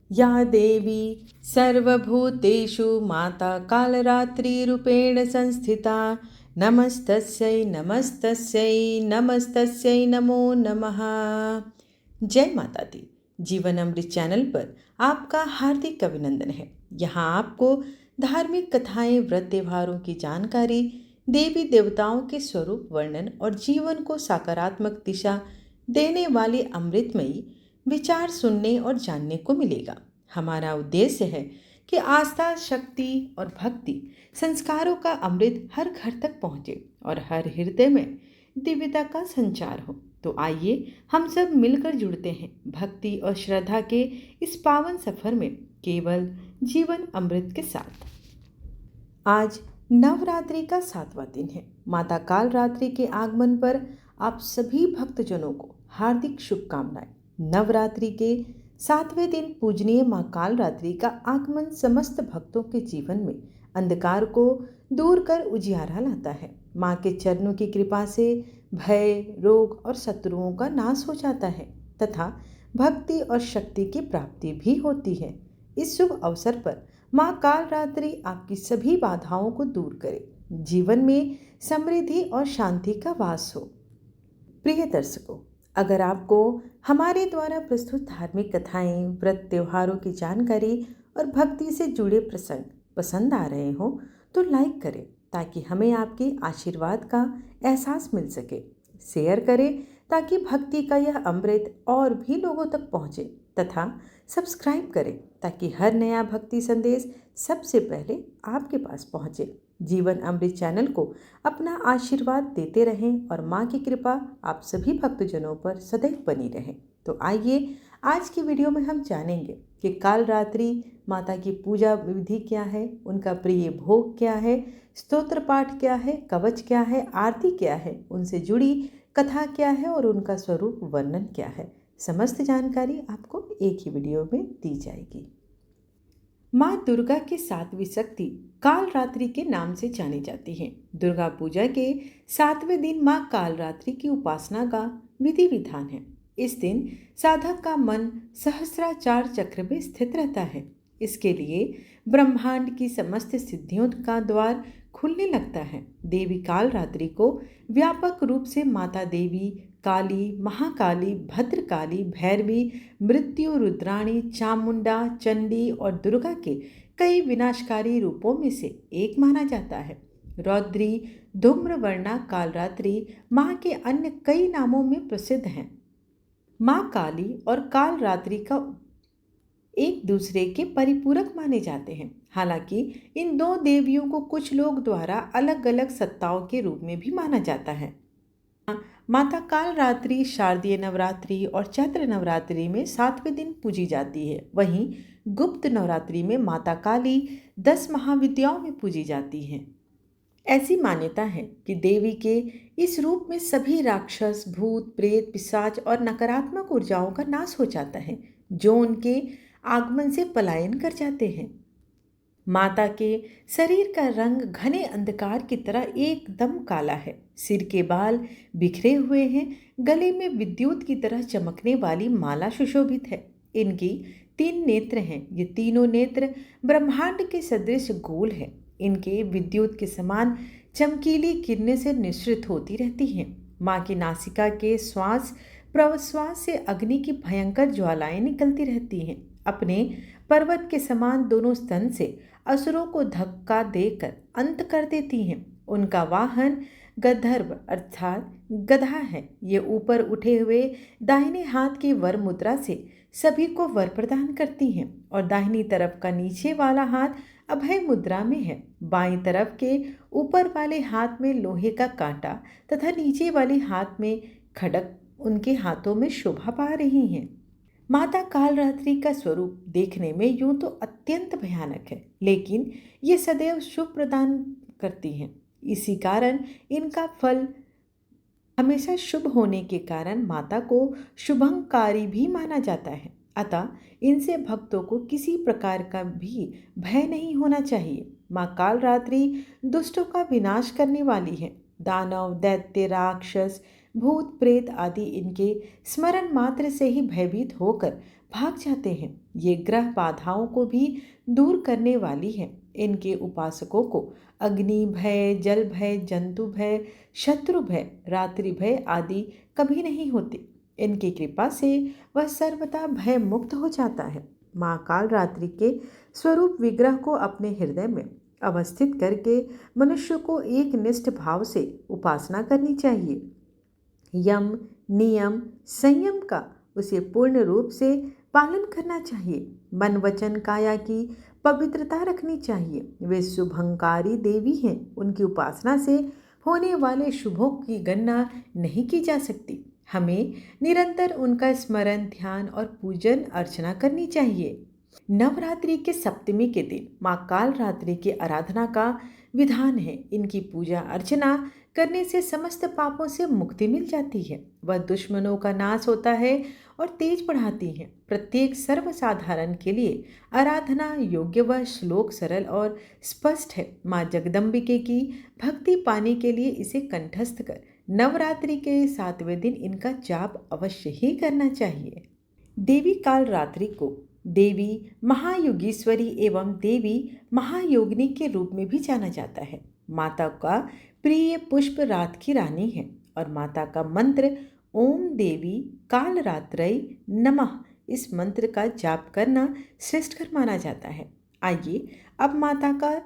या देवी सर्वभूतेषु माता कालरात्रिरूपेण संस्थिता नमस्तस्यै नमस्तस्यै नमस्तस्यै नमो नमः। जय माता दी। जीवन अमृत चैनल पर आपका हार्दिक अभिनंदन है। यहाँ आपको धार्मिक कथाएं, व्रत त्योहारों की जानकारी, देवी देवताओं के स्वरूप वर्णन और जीवन को सकारात्मक दिशा देने वाली अमृतमयी विचार सुनने और जानने को मिलेगा। हमारा उद्देश्य है कि आस्था, शक्ति और भक्ति संस्कारों का अमृत हर घर तक पहुँचे और हर हृदय में दिव्यता का संचार हो। तो आइए हम सब मिलकर जुड़ते हैं भक्ति और श्रद्धा के इस पावन सफर में, केवल जीवन अमृत के साथ। आज नवरात्रि का 7वां दिन है। माता कालरात्रि के आगमन पर आप सभी भक्तजनों को हार्दिक शुभकामनाएं। नवरात्रि के 7वें दिन पूजनीय मां कालरात्रि का आगमन समस्त भक्तों के जीवन में अंधकार को दूर कर उजियारा लाता है। मां के चरणों की कृपा से भय, रोग और शत्रुओं का नाश हो जाता है तथा भक्ति और शक्ति की प्राप्ति भी होती है। इस शुभ अवसर पर मां कालरात्रि आपकी सभी बाधाओं को दूर करे, जीवन में समृद्धि और शांति का वास हो। प्रिय दर्शकों, अगर आपको हमारे द्वारा प्रस्तुत धार्मिक कथाएं, व्रत त्योहारों की जानकारी और भक्ति से जुड़े प्रसंग पसंद आ रहे हो तो लाइक करें ताकि हमें आपके आशीर्वाद का एहसास मिल सके। शेयर करें ताकि भक्ति का यह अमृत और भी लोगों तक पहुँचे तथा सब्सक्राइब करें ताकि हर नया भक्ति संदेश सबसे पहले आपके पास पहुँचे। जीवन अमृत चैनल को अपना आशीर्वाद देते रहें और माँ की कृपा आप सभी भक्तजनों पर सदैव बनी रहे। तो आइए आज की वीडियो में हम जानेंगे कि कालरात्रि माता की पूजा विधि क्या है, उनका प्रिय भोग क्या है, स्तोत्र पाठ क्या है, कवच क्या है, आरती क्या है, उनसे जुड़ी कथा क्या है और उनका स्वरूप वर्णन क्या है। समस्त जानकारी आपको एक ही वीडियो में दी जाएगी। माँ दुर्गा की 7वीं शक्ति कालरात्रि के नाम से जानी जाती है। दुर्गा पूजा के 7वें दिन माँ कालरात्रि की उपासना का विधि विधान है। इस दिन साधक का मन सहस्राचार चक्र में स्थित रहता है। इसके लिए ब्रह्मांड की समस्त सिद्धियों का द्वार खुलने लगता है। देवी कालरात्रि को व्यापक रूप से माता देवी, काली, महाकाली, भद्रकाली, भैरवी, मृत्यु, रुद्राणी, चामुंडा, चंडी और दुर्गा के कई विनाशकारी रूपों में से एक माना जाता है। रौद्री, धूम्रवर्णा कालरात्रि माँ के अन्य कई नामों में प्रसिद्ध हैं। माँ काली और कालरात्रि का एक दूसरे के परिपूरक माने जाते हैं। हालांकि इन दो देवियों को कुछ लोग द्वारा अलग अलग सत्ताओं के रूप में भी माना जाता है। माता कालरात्रि शारदीय नवरात्रि और चैत्र नवरात्रि में 7वें दिन पूजी जाती है। वहीं गुप्त नवरात्रि में माता काली 10 महाविद्याओं में पूजी जाती हैं। ऐसी मान्यता है कि देवी के इस रूप में सभी राक्षस, भूत, प्रेत, पिशाच और नकारात्मक ऊर्जाओं का नाश हो जाता है जो उनके आगमन से पलायन कर जाते हैं। माता के शरीर का रंग घने अंधकार की तरह एकदम काला है। सिर के बाल बिखरे हुए हैं। गले में विद्युत की तरह चमकने वाली माला सुशोभित है। इनकी 3 नेत्र हैं। ये तीनों नेत्र ब्रह्मांड के सदृश गोल हैं। इनके विद्युत के समान चमकीली किरणें से निश्रित होती रहती हैं। माँ की नासिका के श्वास प्रश्वास से अग्नि की भयंकर ज्वालाएं निकलती रहती हैं। अपने पर्वत के समान दोनों स्तन से असुरों को धक्का देकर अंत कर देती हैं। उनका वाहन गंधर्व अर्थात गधा है। ये ऊपर उठे हुए दाहिने हाथ की वर मुद्रा से सभी को वर प्रदान करती हैं और दाहिनी तरफ का नीचे वाला हाथ अभय मुद्रा में है। बाईं तरफ के ऊपर वाले हाथ में लोहे का कांटा तथा नीचे वाले हाथ में खड्ग उनके हाथों में शोभा पा रही हैं। माता कालरात्रि का स्वरूप देखने में यूं तो अत्यंत भयानक है, लेकिन ये सदैव शुभ प्रदान करती हैं। इसी कारण इनका फल हमेशा शुभ होने के कारण माता को शुभंकारी भी माना जाता है। अतः इनसे भक्तों को किसी प्रकार का भी भय नहीं होना चाहिए। माँ कालरात्रि दुष्टों का विनाश करने वाली है। दानव, दैत्य, राक्षस, भूत प्रेत आदि इनके स्मरण मात्र से ही भयभीत होकर भाग जाते हैं। ये ग्रह बाधाओं को भी दूर करने वाली है। इनके उपासकों को अग्नि भय, जल भय, जंतु भय, शत्रु भय, रात्रि भय आदि कभी नहीं होते। इनकी कृपा से वह सर्वदा भय मुक्त हो जाता है। माँ काल रात्रि के स्वरूप विग्रह को अपने हृदय में अवस्थित करके मनुष्य को एक निष्ठ भाव से उपासना करनी चाहिए। यम, नियम, संयम का उसे पूर्ण रूप से पालन करना चाहिए। मन वचन काया की पवित्रता रखनी चाहिए। वे शुभंकारी देवी हैं। उनकी उपासना से होने वाले शुभों की गणना नहीं की जा सकती। हमें निरंतर उनका स्मरण, ध्यान और पूजन अर्चना करनी चाहिए। नवरात्रि के सप्तमी के दिन माँ काल रात्रि की आराधना का विधान है। इनकी पूजा अर्चना करने से समस्त पापों से मुक्ति मिल जाती है। वह दुश्मनों का नाश होता है और तेज बढ़ाती है। प्रत्येक सर्वसाधारण के लिए आराधना योग्य व श्लोक सरल और स्पष्ट है। माँ जगदम्बिके की भक्ति पाने के लिए इसे कंठस्थ कर नवरात्रि के 7वें दिन इनका जाप अवश्य ही करना चाहिए। देवी काल रात्रि को देवी महायोगीश्वरी एवं देवी महायोगिनी के रूप में भी जाना जाता है। माता का प्रिय पुष्प रात की रानी है और माता का मंत्र ओम देवी काल रात्रय नमः, इस मंत्र का जाप करना श्रेष्ठकर माना जाता है। आइए अब माता का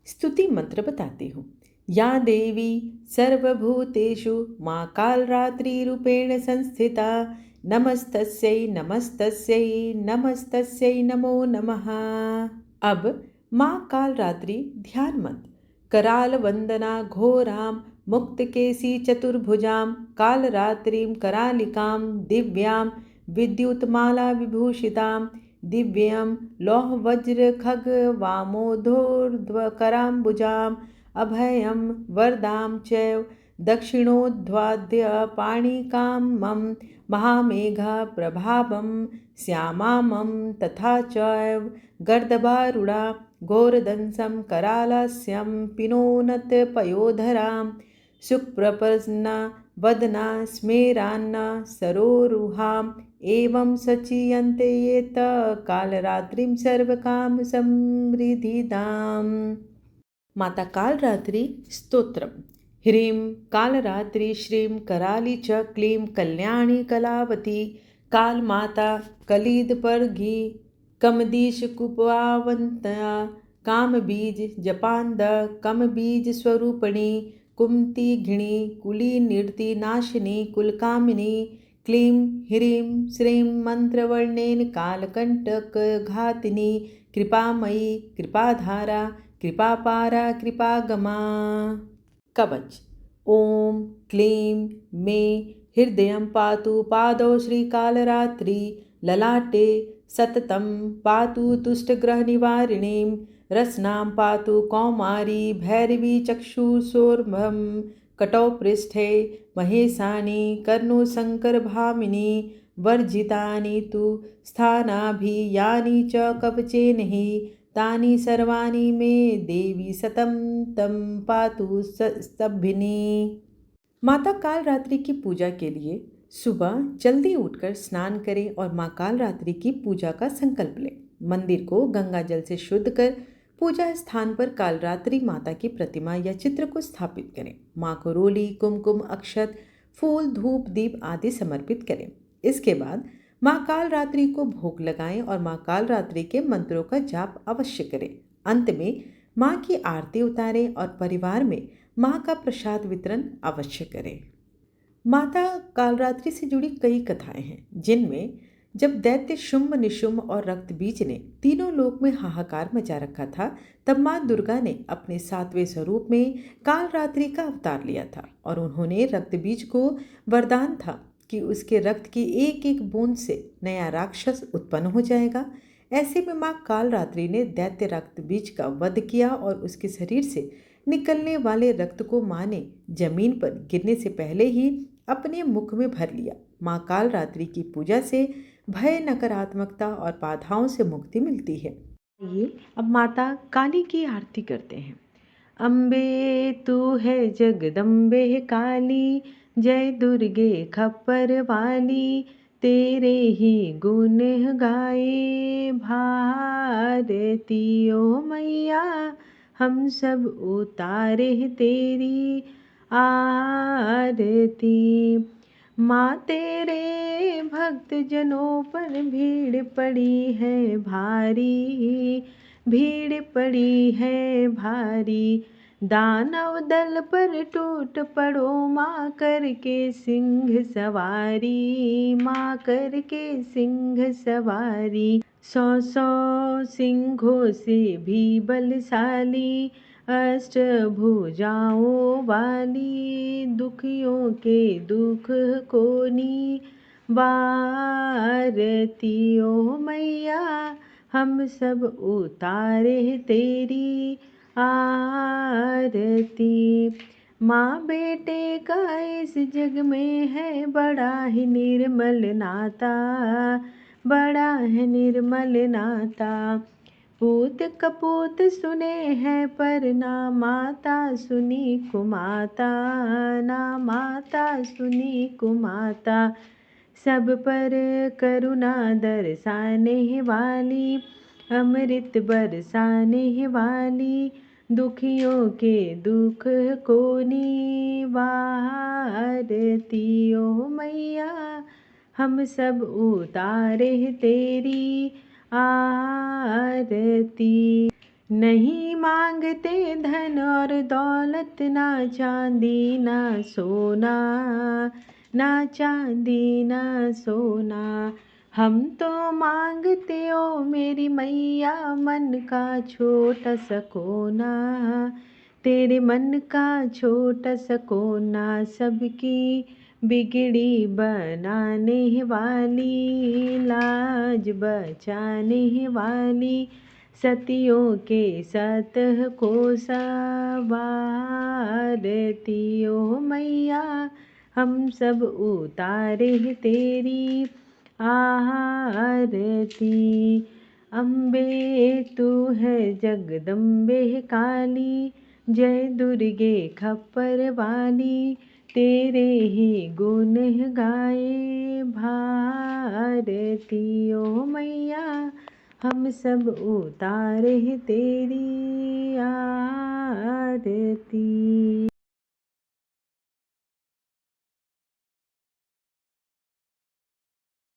स्तुति मंत्र बताती हूँ। या देवी सर्वभूतेषु माँ काल रात्रि रूपेण संस्थिता, नमस्तस्यै नमस्तस्यै नमस्तस्यै नमो नमः। अब माँ काल रात्रि ध्यान मंत्र। कराल वंदना घोराम मुक्तकेशी चतुर्भुजां कालरात्रिं करालिकां दिव्यां विद्युतमाला विभूषितां दिव्यं लौह वज्र खग वामोर्ध्वकराम्बुजाम् अभयं वरदां चैव दक्षिणोद्वाद्य पाणिकां मम महामेघ प्रभावं श्यामामं तथा चैव गर्दभारूढा घोरदंसं करालस्यं पिनोनत पयोधरां सुप्रपन्ना वदना स्मेरान्ना सरोरुहाम् एवं सचीयन्ते येत कालरात्रिं सर्वकाम समृद्धिदाम्। माता कालरात्रि स्तोत्रम। ह्रीं कालरात्रि श्रीं कराली च क्लीं कल्याणी कलावती कालमाता कलिदपर्गी कमदीश कुपवावंता कामबीज जपान्द कमबीज स्वरूपिणी कुमतिघिणी कुलीनिर्ति नाशिनी कुलकामिनी क्लीं ह्रीं श्रीं मंत्रवर्णेन कालकंटक घातिनी कृपामयी कृपाधारा कृपापारा कृपागमा। कवच। ओम क्लीं मे हृदयं पातु पादौ श्रीकालरात्रि ललाटे सततं पातु तुष्टग्रहनिवारिणीं रसनां पातु कौमारी भैरवी चक्षुषोर्भं कटौ पृष्ठे महेशानी कर्णोशङ्करभामिनी वर्जितानि तु स्थानाभियानि च कवचेन हि तानि सर्वाणि मे देवी सतं तं पातु स्तभिनी। माता काल रात्रि की पूजा के लिए सुबह जल्दी उठकर स्नान करें और माँ काल रात्रि की पूजा का संकल्प लें। मंदिर को गंगा जल से शुद्ध कर पूजा स्थान पर कालरात्रि माता की प्रतिमा या चित्र को स्थापित करें। माँ को रोली, कुमकुम, अक्षत, फूल, धूप, दीप आदि समर्पित करें। इसके बाद माँ काल रात्रि को भोग लगाएं और माँ काल रात्रि के मंत्रों का जाप अवश्य करें। अंत में माँ की आरती उतारें और परिवार में माँ का प्रसाद वितरण अवश्य करें। माता कालरात्रि से जुड़ी कई कथाएं हैं, जिनमें जब दैत्य शुंभ, निशुंभ और रक्तबीज ने तीनों लोक में हाहाकार मचा रखा था, तब माँ दुर्गा ने अपने 7वें स्वरूप में कालरात्रि का अवतार लिया था और उन्होंने रक्तबीज को वरदान था कि उसके रक्त की एक एक बूंद से नया राक्षस उत्पन्न हो जाएगा। ऐसे में माँ कालरात्रि ने दैत्य रक्तबीज का वध किया और उसके शरीर से निकलने वाले रक्त को माँ ने जमीन पर गिरने से पहले ही अपने मुख में भर लिया। माँ कालरात्रि की पूजा से भय, नकारात्मकता और बाधाओं से मुक्ति मिलती है। ये अब माता काली की आरती करते हैं। अम्बे तू है जगदम्बे काली, जय दुर्गे खप्पर वाली, तेरे ही गुण गाए भारती ओ मैया, हम सब उतारे तेरी आरती। माँ तेरे भक्त जनों पर भीड़ पड़ी है भारी, भीड़ पड़ी है भारी, दानव दल पर टूट पड़ो माँ करके सिंह सवारी, माँ करके सिंह सवारी। 100 सिंहों से भी बलशाली, अष्टभुजाओं वाली, दुखियों के दुख को निवारती ओ मैया, हम सब उतारे तेरी आरती। माँ बेटे का इस जग में है बड़ा ही निर्मल नाता, बड़ा है निर्मल नाता। पूत कपूत सुने हैं पर ना माता सुनी कुमाता, ना माता सुनी कुमाता। सब पर करुणा दर्शाने वाली, अमृत बरसाने वाली, दुखियों के दुख को निवारती ओ मैया, हम सब उतारे तेरी आरती। नहीं मांगते धन और दौलत, ना चांदी ना सोना, ना चांदी ना सोना, हम तो मांगते ओ मेरी मैया मन का छोटा सा कोना, तेरे मन का छोटा सा कोना। सबकी बिगड़ी बनाने वाली, लाज बचाने वाली, सतियों के सत को सवारती ओ मैया, हम सब उतारे तेरी आरती। अम्बे तू है जगदम्बे काली, जय दुर्गे खप्पर वाली, तेरे ही गुण गाए भारती ओ मैया, हम सब उतारे तेरी आरती।